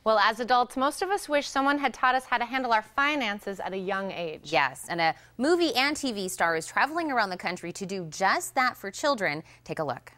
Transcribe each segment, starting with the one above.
Well, as adults, most of us wish someone had taught us how to handle our finances at a young age. Yes, and a movie and TV star is traveling around the country to do just that for children. Take a look.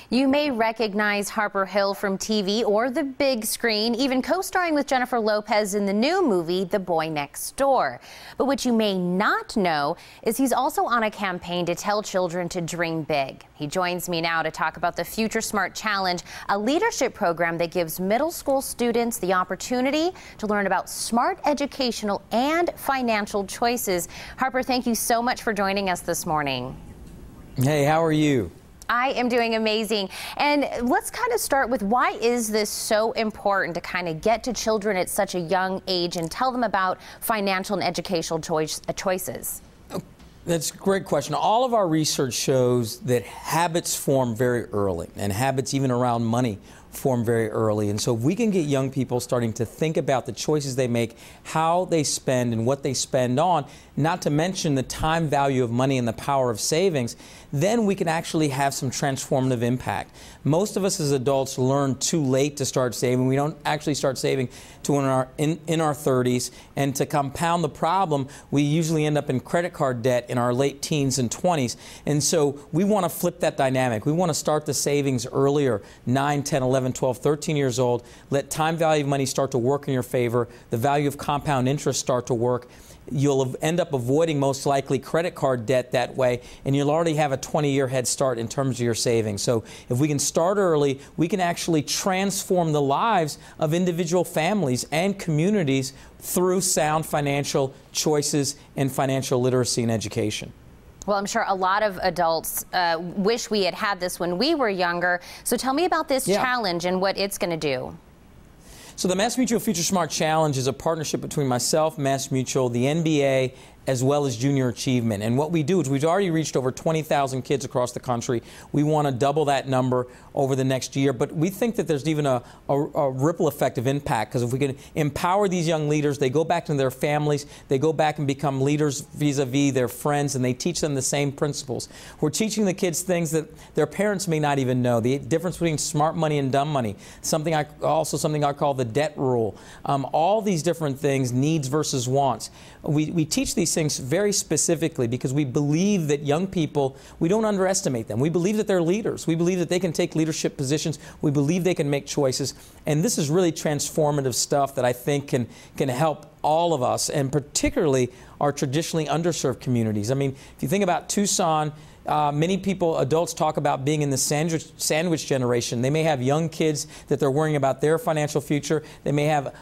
You may recognize Harper from TV or the big screen, even co-starring with Jennifer Lopez in the new movie, The Boy Next Door. But what you may not know is he's also on a campaign to tell children to dream big. He joins me now to talk about the Futuresmart Challenge, a leadership program that gives middle school students the opportunity to learn about smart educational and financial choices. Harper, thank you so much for joining us this morning. Hey, how are you? I am doing amazing. And let's kind of start with, why is this so important to kind of get to children at such a young age and tell them about financial and educational choices? That's a great question. All of our research shows that habits form very early, and habits even around money form very early. And so if we can get young people starting to think about the choices they make, how they spend and what they spend on, not to mention the time value of money and the power of savings, then we can actually have some transformative impact. Most of us as adults learn too late to start saving. We don't actually start saving till in our 30s. And to compound the problem, we usually end up in credit card debt in our late teens and 20s. And so we want to flip that dynamic. We want to start the savings earlier, 9, 10, 11, 12, 13 years old. Let time value of money start to work in your favor. The value of compound interest start to work. You'll end up avoiding most likely credit card debt that way, and you'll already have a 20-year head start in terms of your savings. So if we can start early, we can actually transform the lives of individual families and communities through sound financial choices and financial literacy and education. Well, I'm sure a lot of adults wish we had had this when we were younger. So tell me about this challenge and what it's going to do. So the MassMutual Futuresmart Challenge is a partnership between myself, MassMutual, the NBA, as well as Junior Achievement. And what we do is we've already reached over 20,000 kids across the country. We want to double that number over the next year. But we think that there's even a ripple effect of impact, because if we can empower these young leaders, they go back to their families, they go back and become leaders vis-a-vis their friends, and they teach them the same principles. We're teaching the kids things that their parents may not even know. The difference between smart money and dumb money. Something I call the debt rule. All these different things, needs versus wants. We teach these things very specifically because we believe that young people, we don't underestimate them. We believe that they're leaders. We believe that they can take leadership positions. We believe they can make choices. And this is really transformative stuff that I think can help all of us, and particularly our traditionally underserved communities. I mean, if you think about Tucson, many people, adults, talk about being in the sandwich generation. They may have young kids that they're worrying about their financial future. They may have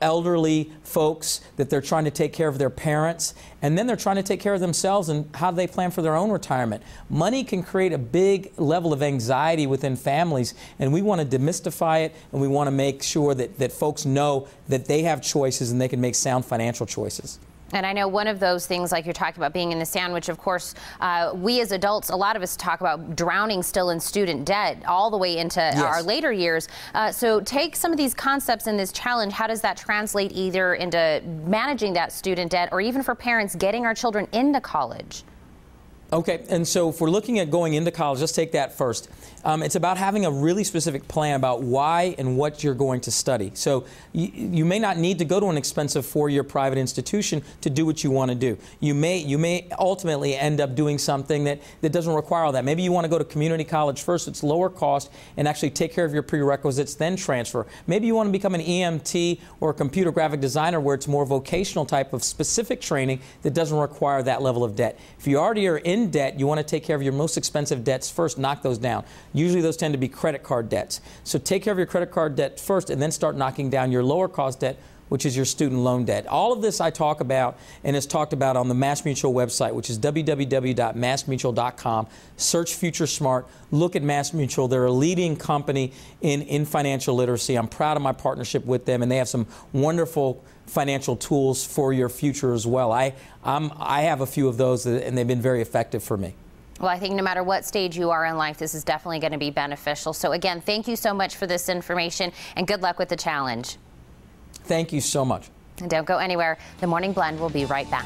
elderly folks that they're trying to take care of their parents, and then they're trying to take care of themselves and how do they plan for their own retirement. Money can create a big level of anxiety within families, and we want to demystify it, and we want to make sure that folks know that they have choices and they can make sound financial choices. And I know one of those things, like you're talking about being in the sandwich, of course, we as adults, a lot of us talk about drowning still in student debt all the way into our later years. So take some of these concepts in this challenge. How does that translate either into managing that student debt, or even for parents getting our children into college? Okay, and so if we're looking at going into college, let's take that first. It's about having a really specific plan about why and what you're going to study. So you may not need to go to an expensive 4-year private institution to do what you want to do. You may ultimately end up doing something that doesn't require all that. Maybe you want to go to community college first. It's lower cost and actually take care of your prerequisites, then transfer. Maybe you want to become an EMT or a computer graphic designer, where it's more vocational type of specific training that doesn't require that level of debt. If you already are in debt, you want to take care of your most expensive debts first, knock those down. Usually those tend to be credit card debts. So take care of your credit card debt first, and then start knocking down your lower cost debt, which is your student loan debt. All of this I talk about and is talked about on the MassMutual website, which is www.massmutual.com. Search Futuresmart. Look at MassMutual. They're a leading company in financial literacy. I'm proud of my partnership with them, and they have some wonderful financial tools for your future as well. I have a few of those, and they've been very effective for me. Well, I think no matter what stage you are in life, this is definitely going to be beneficial. So again, thank you so much for this information, and good luck with the challenge. Thank you so much. And don't go anywhere. The Morning Blend will be right back.